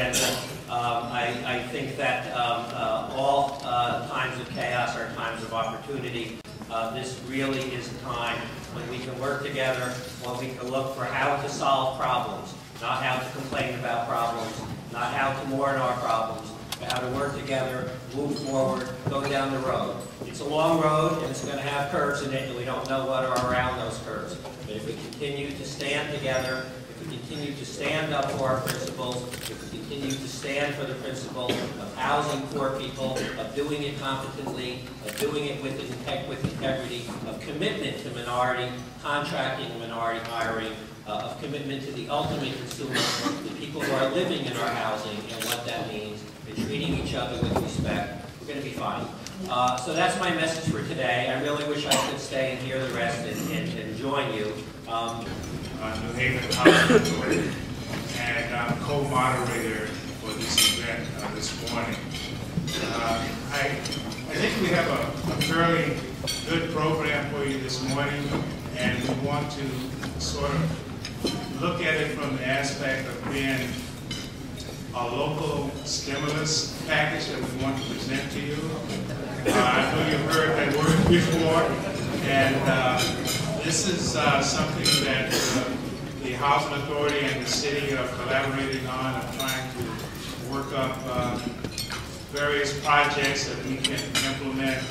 agenda. I think that all times of chaos are times of opportunity. This really is a time when we can work together, when we can look for how to solve problems, not how to complain about problems, not how to mourn our problems, but how to work together, move forward, go down the road. It's a long road, and it's going to have curves in it, and we don't know what are around those curves. But if we continue to stand together, if we continue to stand up for our principles, if we continue to stand for the principle of housing poor people, of doing it competently, of doing it with integrity, of commitment to minority contracting, minority hiring, of commitment to the ultimate consumer, the people who are living in our housing and what that means, and treating each other with respect, we're going to be fine. So that's my message for today. I really wish I could stay and hear the rest and join you. New Haven Housing Authority, and I'm co-moderator for this event this morning. I think we have a fairly good program for you this morning, and we want to sort of look at it from the aspect of being a local stimulus package that we want to present to you. I know you've heard that word before, and this is something that the Housing Authority and the city are collaborating on, of trying to work up various projects that we can implement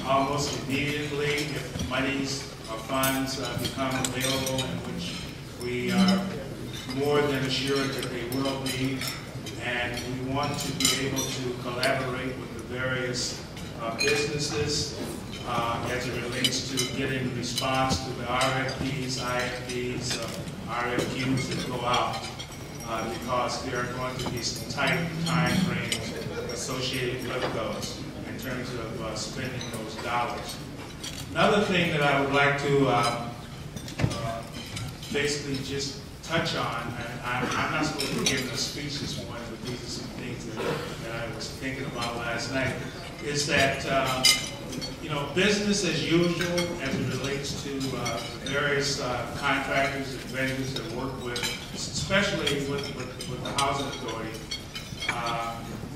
almost immediately if monies or funds become available, in which we are more than assured that they will be. And we want to be able to collaborate with the various businesses as it relates to getting response to the RFPs, IFPs, RFQs that go out, because there are going to be some tight time frames associated with those in terms of spending those dollars. Another thing that I would like to basically just touch on, and I'm not supposed to be giving a speech this morning, but these are some things that I was thinking about last night, is that you know, business as usual as it relates to various contractors and vendors that work with, especially with the Housing Authority.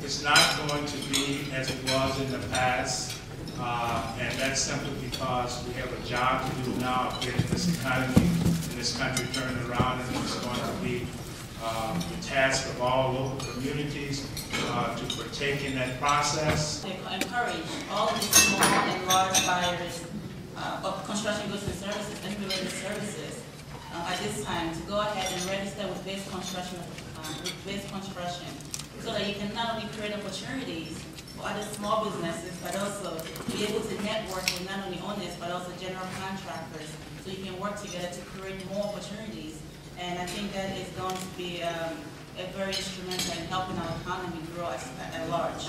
It's not going to be as it was in the past, and that's simply because we have a job to do now of getting this economy in this country turned around, and it's going to be the task of all local communities to partake in that process. They encourage all of the small and large buyers of construction goods and services and related services at this time to go ahead and register with Base Construction, so that you can not only create opportunities for other small businesses, but also be able to network with not only owners but also general contractors, so you can work together to create more opportunities. And I think that is going to be very instrumental in helping our economy grow at large.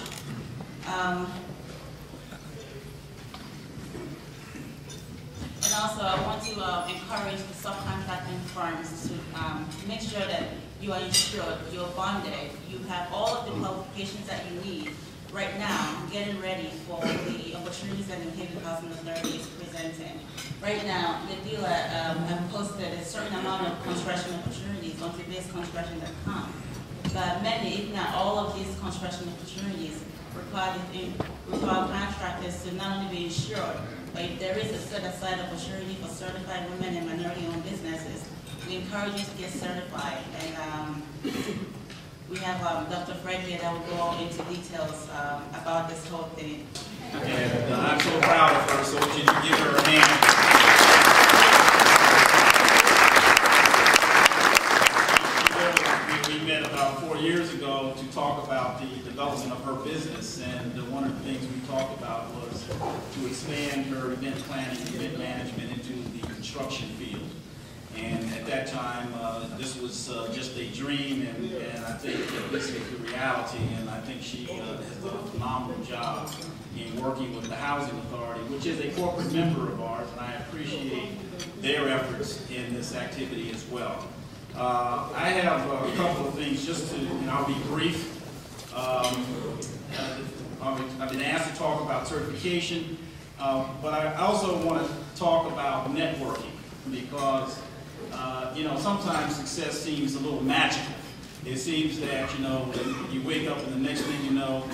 And also, I want to encourage the subcontracting firms to make sure that you are insured, you're bonded, you have all of the qualifications that you need right now, getting ready for the opportunities that New Haven Housing Authority is presenting. Right now, the dealer have posted a certain amount of construction opportunities onto baseconstruction.com. But many, if not all of these construction opportunities require contractors to not only be insured, but if there is a set-aside opportunity for certified women and minority-owned businesses, we encourage you to get certified. And we have Dr. Fred here that will go into details about this whole thing. And I'm so proud of her, so would you give her a hand? We met about 4 years ago to talk about the development of her business, and one of the things we talked about was to expand her event planning, event management into the construction field. And at that time, this was just a dream, and I think that this is the reality, and I think she has done a phenomenal job in working with the Housing Authority, which is a corporate member of ours, and I appreciate their efforts in this activity as well. I have a couple of things just to, and I'll be brief. I've been asked to talk about certification, but I also want to talk about networking, because you know, sometimes success seems a little magical, It seems that, you know, you wake up and the next thing you know,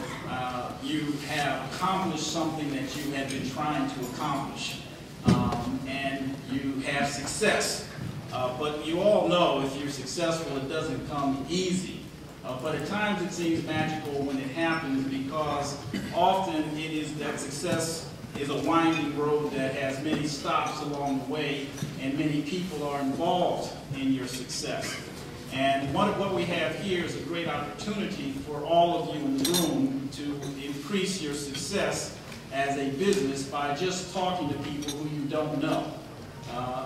you have accomplished something that you had been trying to accomplish, and you have success. But you all know if you're successful, it doesn't come easy. But at times it seems magical when it happens, because often it is that success is a winding road that has many stops along the way, and many people are involved in your success. And what we have here is a great opportunity for all of you in the room to increase your success as a business by just talking to people who you don't know.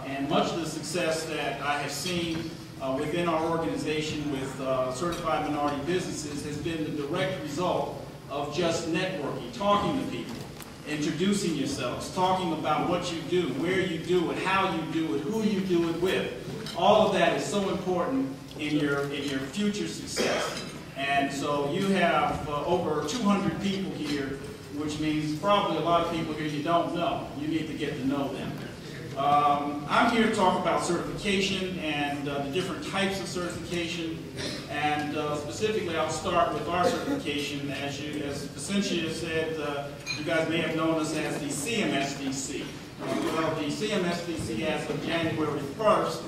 And much of the success that I have seen within our organization with certified minority businesses has been the direct result of just networking, talking to people, introducing yourselves, talking about what you do, where you do it, how you do it, who you do it with. All of that is so important in your future success. And so you have over 200 people here, which means probably a lot of people here you don't know. You need to get to know them. I'm here to talk about certification and the different types of certification, and specifically I'll start with our certification. As Vicentia said, you guys may have known us as the CMSDC. Well, the CMSDC as of January 1st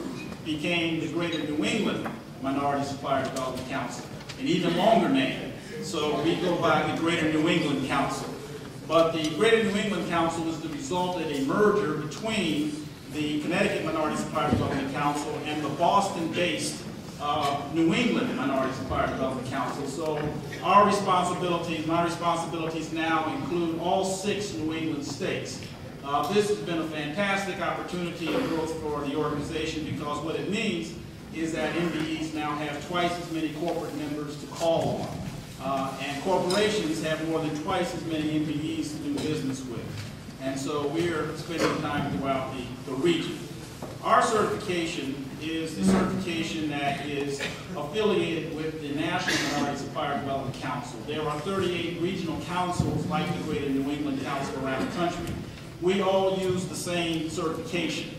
became the Greater New England Minority Supplier Development Council, an even longer name. So we go by the Greater New England Council. But the Greater New England Council is the result of a merger between the Connecticut Minority Supplier Development Council and the Boston-based New England Minority Supplier Development Council. So our responsibilities, my responsibilities now include all 6 New England states. This has been a fantastic opportunity and growth for the organization, because what it means is that MBEs now have twice as many corporate members to call on. And corporations have more than twice as many MBEs to do business with. And so we are spending time throughout the region. Our certification is the certification that is affiliated with the National Minority Supplier Development Council. There are 38 regional councils like the Greater New England Council around the country. We all use the same certification.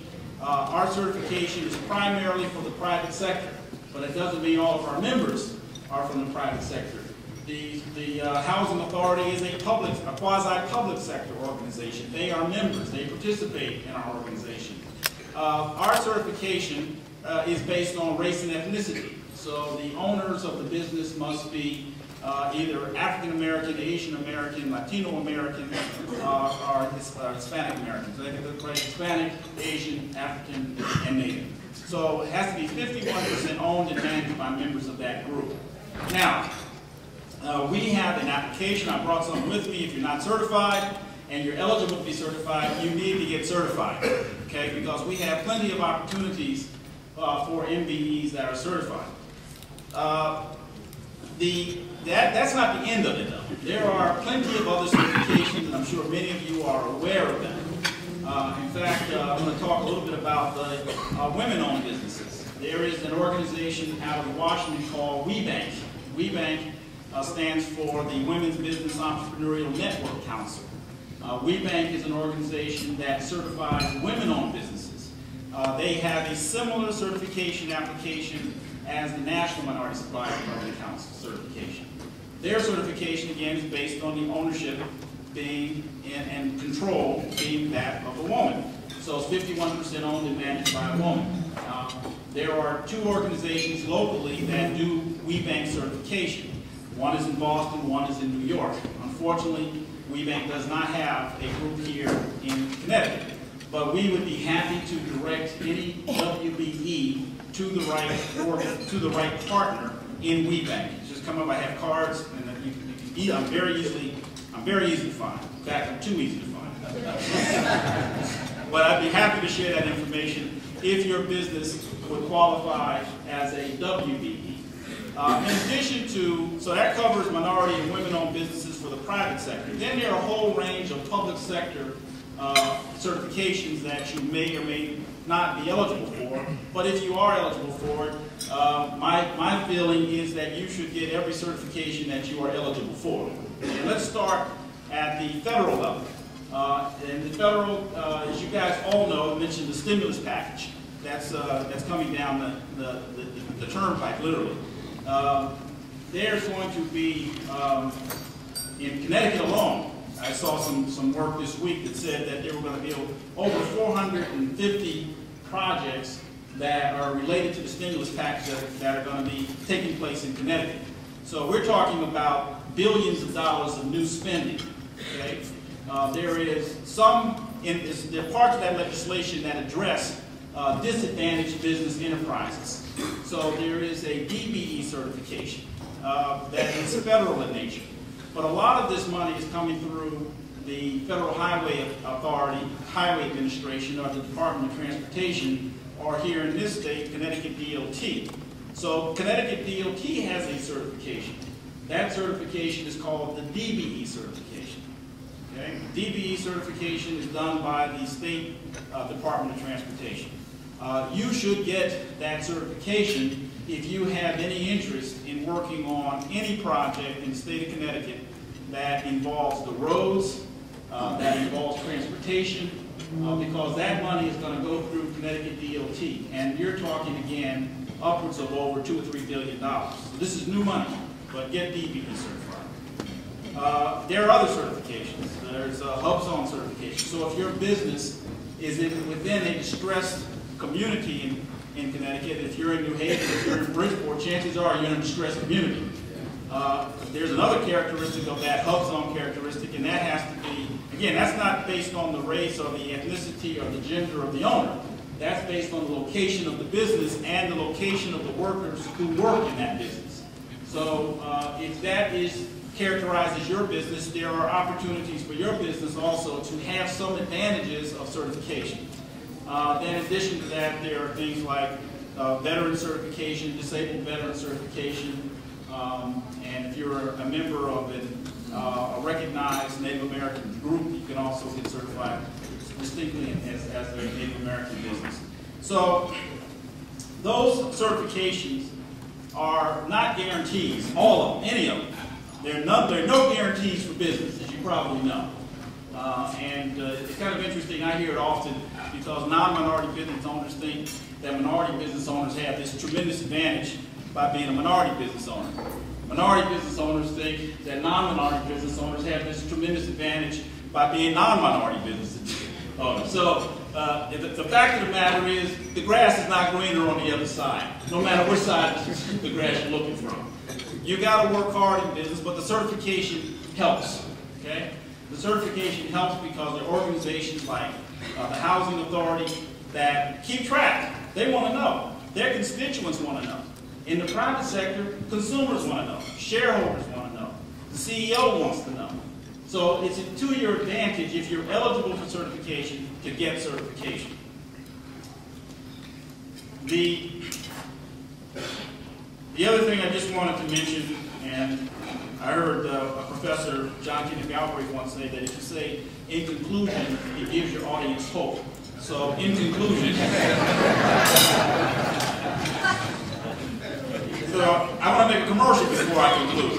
Our certification is primarily for the private sector, but it doesn't mean all of our members are from the private sector. The Housing Authority is a quasi-public sector organization. They are members. They participate in our organization. Our certification is based on race and ethnicity. So the owners of the business must be either African American, Asian American, Latino American, or Hispanic Americans. So they can look right: Hispanic, Asian, African, and Native. So it has to be 51% owned and managed by members of that group. Now, we have an application. I brought some with me. If you're not certified and you're eligible to be certified, you need to get certified, okay? Because we have plenty of opportunities for MBEs that are certified. That's not the end of it, though. There are plenty of other certifications, and I'm sure many of you are aware of them. In fact, I'm going to talk a little bit about the women-owned businesses. There is an organization out of Washington called WBENC. WBENC stands for the Women's Business Entrepreneurial Network Council. WBENC is an organization that certifies women-owned businesses. They have a similar certification application as the National Minority Supplier Development Council certification. Their certification, again, is based on the ownership being and control being that of a woman. So it's 51% owned and managed by a woman. There are 2 organizations locally that do WBENC certification. One is in Boston, one is in New York. Unfortunately, WBENC does not have a group here in Connecticut, but we would be happy to direct any WBE to the right partner in WBENC. Just come up. I have cards, and you can I'm very easy to find. In fact, I'm too easy to find. But I'd be happy to share that information if your business would qualify as a WBE. In addition to, so that covers minority and women-owned businesses for the private sector. Then there are a whole range of public sector certifications that you may or may not be eligible for. But if you are eligible for it, my feeling is that you should get every certification that you are eligible for. And let's start at the federal level. And the federal, as you guys all know, I mentioned the stimulus package. That's coming down the turnpike, literally. There's going to be, in Connecticut alone, I saw some work this week that said that they were going to build over 450 projects that are related to the stimulus package that are going to be taking place in Connecticut. So we're talking about billions of dollars of new spending. Okay? There is there are parts of that legislation that address disadvantaged business enterprises. So there is a DBE certification that is federal in nature. But a lot of this money is coming through the Federal Highway Authority, Highway Administration, or the Department of Transportation, or here in this state, Connecticut DOT. So Connecticut DOT has a certification. That certification is called the DBE certification. Okay? DBE certification is done by the State Department of Transportation. You should get that certification if you have any interest in working on any project in the state of Connecticut that involves the roads, that involves transportation, because that money is going to go through Connecticut DOT. And you're talking, again, upwards of over $2 or $3 billion. So this is new money, but get DBE certified. There are other certifications. There's a HubZone certification. So if your business is within a distressed community in Connecticut, if you're in New Haven, if you're in Bridgeport, chances are you're in a distressed community. There's another characteristic of that HubZone characteristic, and that has to be, again, that's not based on the race or the ethnicity or the gender of the owner. That's based on the location of the business and the location of the workers who work in that business. So if that is characterized as your business, there are opportunities for your business also to have some advantages of certification. Then in addition to that, there are things like veteran certification, disabled veteran certification, and if you're a member of a recognized Native American group, you can also get certified distinctly as a Native American business. So those certifications are not guarantees, all of them, any of them. There are no guarantees for business, as you probably know. It's kind of interesting, I hear it often, because non-minority business owners think that minority business owners have this tremendous advantage by being a minority business owner. Minority business owners think that non-minority business owners have this tremendous advantage by being non-minority business owners. So the fact of the matter is the grass is not greener on the other side, no matter which side of the grass you're looking from. You got to work hard in business, but the certification helps. Okay? The certification helps because there are organizations like the Housing Authority that keep track. They want to know. Their constituents want to know. In the private sector, consumers want to know. Shareholders want to know. The CEO wants to know. So it's to your advantage, if you're eligible for certification, to get certification. The other thing I just wanted to mention, and I heard a professor, John Kenneth Galbraith, once say that if you say, in conclusion, it gives your audience hope. So, in conclusion, so I want to make a commercial before I conclude.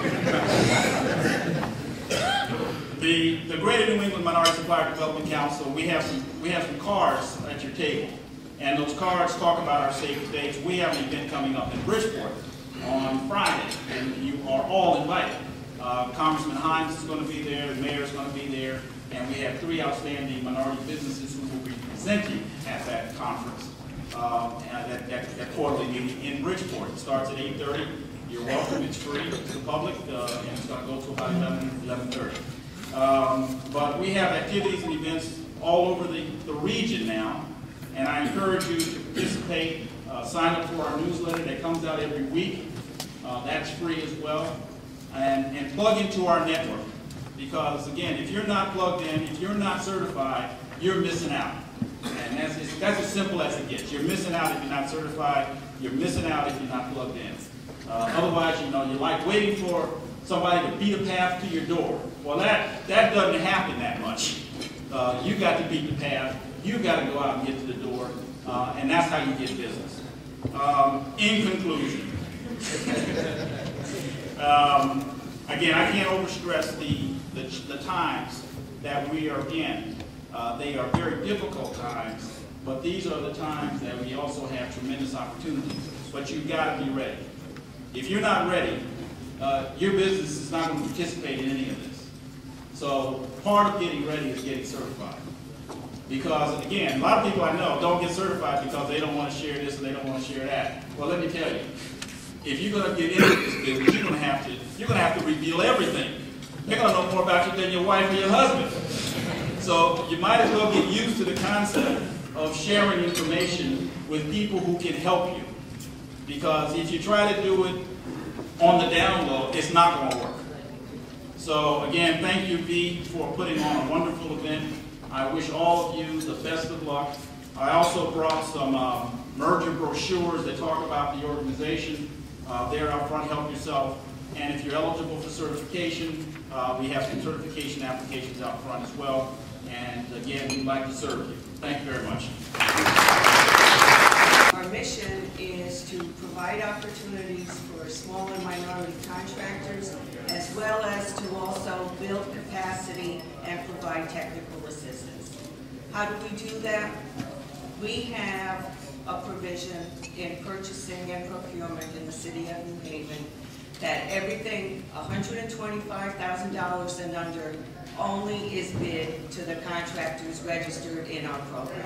The Greater New England Minority Supplier Development Council, we have some cards at your table, and those cards talk about our save the dates. We have an event coming up in Bridgeport on Friday, and you are all invited. Congressman Hines is going to be there, the mayor is going to be there, and we have 3 outstanding minority businesses who will be presenting at that conference, that quarterly meeting in Bridgeport. It starts at 8:30. You're welcome. It's free to the public, and it's going to go to about 11:30. But we have activities and events all over the region now, and I encourage you to participate. Sign up for our newsletter that comes out every week. That's free as well. And plug into our network. Because, again, if you're not plugged in, if you're not certified, you're missing out. And that's as simple as it gets. You're missing out if you're not certified. You're missing out if you're not plugged in. Otherwise, you know, you're like waiting for somebody to beat a path to your door. Well, that doesn't happen that much. You got to beat the path. You got to go out and get to the door. And that's how you get business. In conclusion, again, I can't overstress the times that we are in. They are very difficult times, but these are the times that we also have tremendous opportunities. But you've got to be ready. If you're not ready, your business is not going to participate in any of this. So part of getting ready is getting certified. Because again, a lot of people I know don't get certified because they don't want to share this or they don't want to share that. Well, let me tell you, if you're going to get into this business, you're going to have to reveal everything. They're going to know more about you than your wife or your husband. So you might as well get used to the concept of sharing information with people who can help you. Because if you try to do it on the down low, it's not going to work. So again, thank you, V, for putting on a wonderful event. I wish all of you the best of luck. I also brought some merger brochures that talk about the organization. There out front, help yourself. And if you're eligible for certification, we have some certification applications out front as well. And again, we'd like to serve you. Thank you very much. Our mission is to provide opportunities for small and minority contractors, as well as to also build capacity and provide technical assistance. How do we do that? We have a provision in purchasing and procurement in the city of New Haven that everything $125,000 and under only is bid to the contractors registered in our program.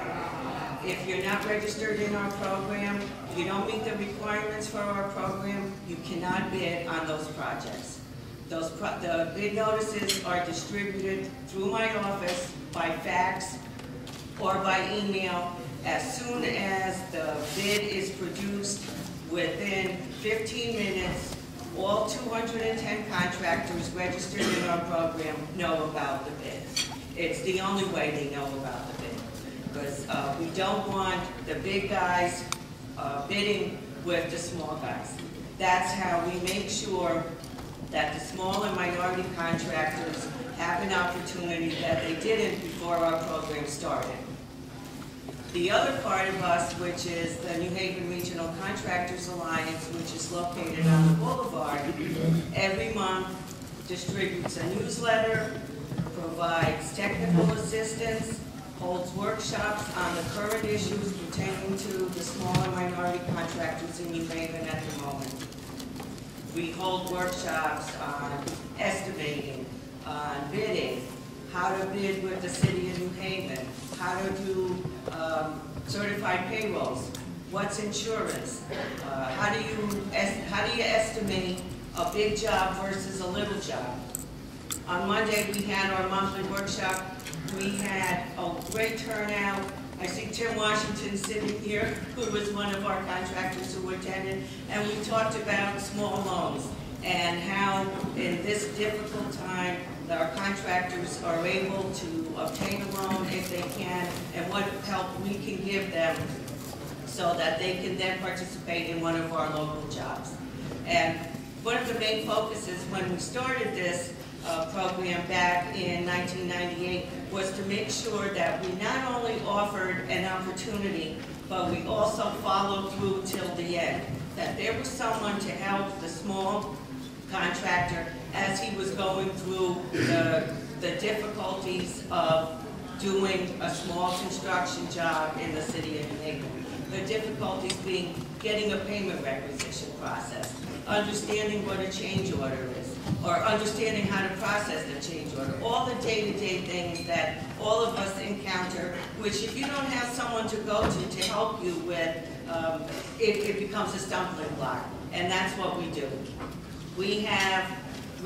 If you're not registered in our program, if you don't meet the requirements for our program, you cannot bid on those projects. The bid notices are distributed through my office by fax or by email. As soon as the bid is produced, within 15 minutes, all 210 contractors registered in our program know about the bid. It's the only way they know about the bid. Because we don't want the big guys bidding with the small guys. That's how we make sure that the small and minority contractors have an opportunity that they didn't before our program started. The other part of us, which is the New Haven Regional Contractors Alliance, which is located on the Boulevard, every month distributes a newsletter, provides technical assistance, holds workshops on the current issues pertaining to the small and minority contractors in New Haven at the moment. We hold workshops on estimating, on bidding, how to bid with the city of New Haven, how to do certified payrolls, what's insurance, how do you estimate a big job versus a little job. On Monday we had our monthly workshop. We had a great turnout. I see Tim Washington sitting here, who was one of our contractors who attended, and we talked about small loans and how in this difficult time our contractors are able to obtain a loan if they can, and what help we can give them so that they can then participate in one of our local jobs. And one of the main focuses when we started this program back in 1998 was to make sure that we not only offered an opportunity, but we also followed through till the end. That there was someone to help the small contractor as he was going through the difficulties of doing a small construction job in the city of New Haven. The difficulties being getting a payment requisition process, understanding what a change order is, or understanding how to process the change order. All the day-to-day things that all of us encounter, which if you don't have someone to go to help you with, it becomes a stumbling block. And that's what we do. We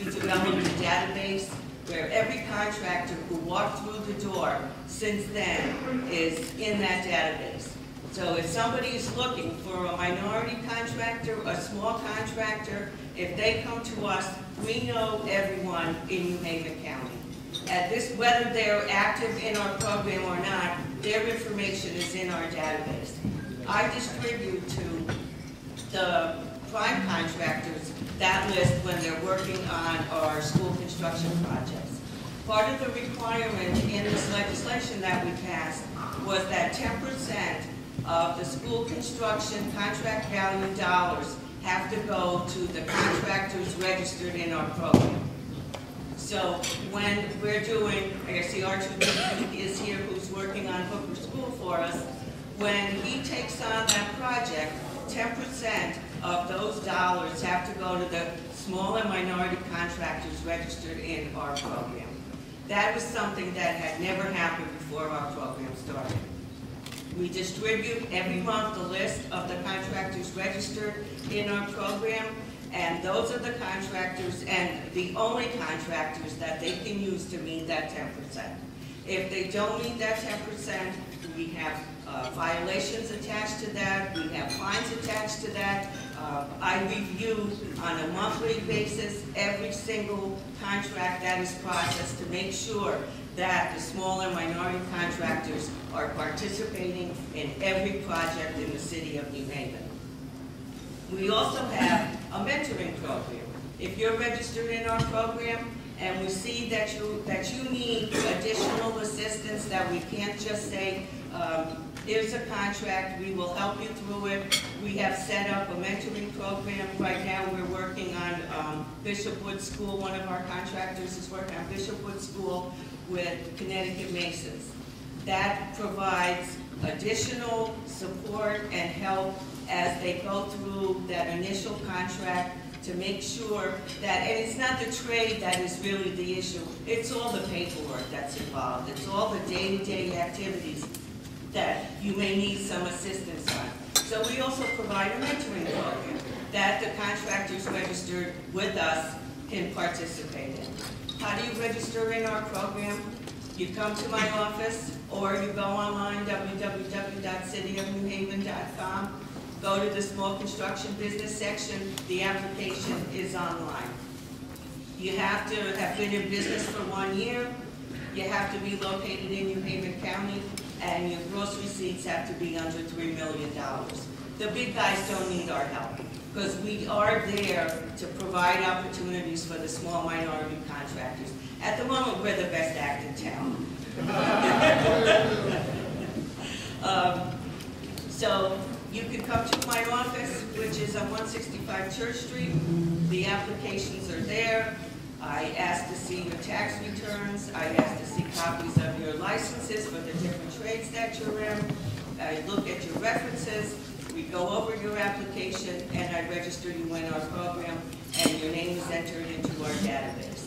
developed a database where every contractor who walked through the door since then is in that database. So if somebody is looking for a minority contractor, a small contractor, if they come to us, we know everyone in New Haven County. Whether they're active in our program or not, their information is in our database. I distribute to the prime contractors that list when they're working on our school construction projects. Part of the requirement in this legislation that we passed was that 10% of the school construction contract value dollars have to go to the contractors registered in our program. So when we're doing, I see Archie is here who's working on Hooker School for us, when he takes on that project, 10% of those dollars have to go to the small and minority contractors registered in our program. That was something that had never happened before our program started. We distribute every month the list of the contractors registered in our program, and those are the contractors and the only contractors that they can use to meet that 10%. If they don't meet that 10%, we have violations attached to that, we have fines attached to that. I review on a monthly basis every single contract that is processed to make sure that the small and minority contractors are participating in every project in the city of New Haven. We also have a mentoring program. If you're registered in our program and we see that you need additional assistance, that we can't just say, here's a contract, we will help you through it. We have set up a mentoring program. Right now we're working on Bishop Wood School. One of our contractors is working on Bishop Wood School with Connecticut Masons. That provides additional support and help as they go through that initial contract to make sure that, and it's not the trade that is really the issue, it's all the paperwork that's involved, it's all the day-to-day activities that you may need some assistance on. So we also provide a mentoring program that the contractors registered with us can participate in. How do you register in our program? You come to my office, or you go online, www.cityofnewhaven.com. Go to the small construction business section. The application is online. You have to have been in business for 1 year. You have to be located in New Haven County, and your gross receipts have to be under $3 million. The big guys don't need our help, because we are there to provide opportunities for the small minority contractors. At the moment, we're the best act in town. So you can come to my office, which is on 165 Church Street. The applications are there. I ask to see your tax returns. I ask to see copies of your licenses for the different trades that you're in. I look at your references. We go over your application, and I register you in our program, and your name is entered into our database.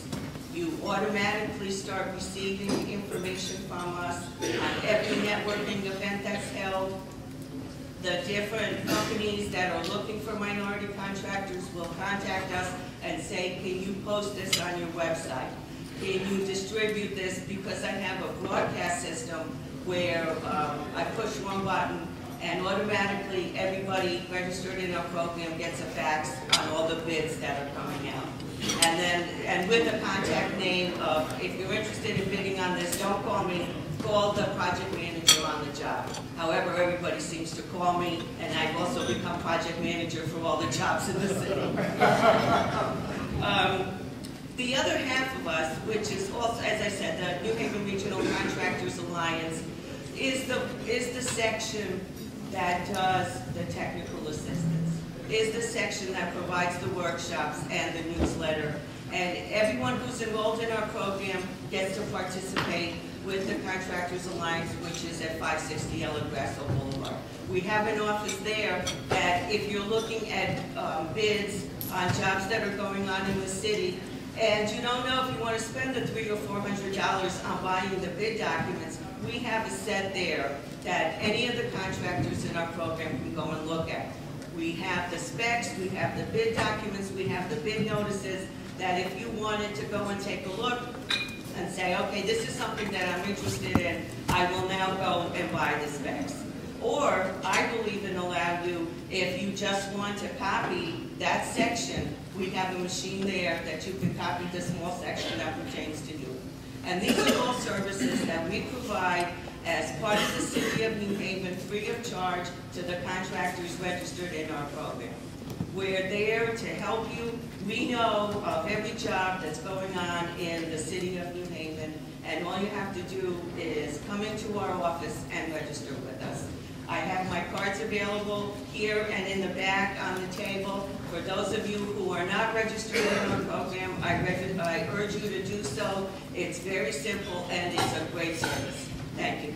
You automatically start receiving information from us on every networking event that's held. The different companies that are looking for minority contractors will contact us and say, can you post this on your website? Can you distribute this? Because I have a broadcast system where I push one button and automatically everybody registered in our program gets a fax on all the bids that are coming out. And with a contact name of, if you're interested in bidding on this, don't call me, call the project manager on the job. However, everybody seems to call me, and I've also become project manager for all the jobs in the city. The other half of us, which is also, as I said, the New Haven Regional Contractors Alliance, is the section that does the technical assistance, is the section that provides the workshops and the newsletter. And everyone who's enrolled in our program gets to participate with the Contractors Alliance, which is at 560 El Grasso Boulevard. We have an office there that if you're looking at bids on jobs that are going on in the city, and you don't know if you want to spend the $300 or $400 on buying the bid documents, we have a set there that any of the contractors in our program can go and look at. We have the specs, we have the bid documents, we have the bid notices, that if you wanted to go and take a look and say, okay, this is something that I'm interested in, I will now go and buy the specs. Or I will even allow you, if you just want to copy that section, we have a machine there that you can copy the small section that pertains to you. And these are all services that we provide as part of the City of New Haven, free of charge to the contractors registered in our program. We're there to help you. We know of every job that's going on in the City of New Haven, and all you have to do is come into our office and register with us. I have my cards available here and in the back on the table. For those of you who are not registered in our program, I urge you to do so. It's very simple and it's a great service. Thank you.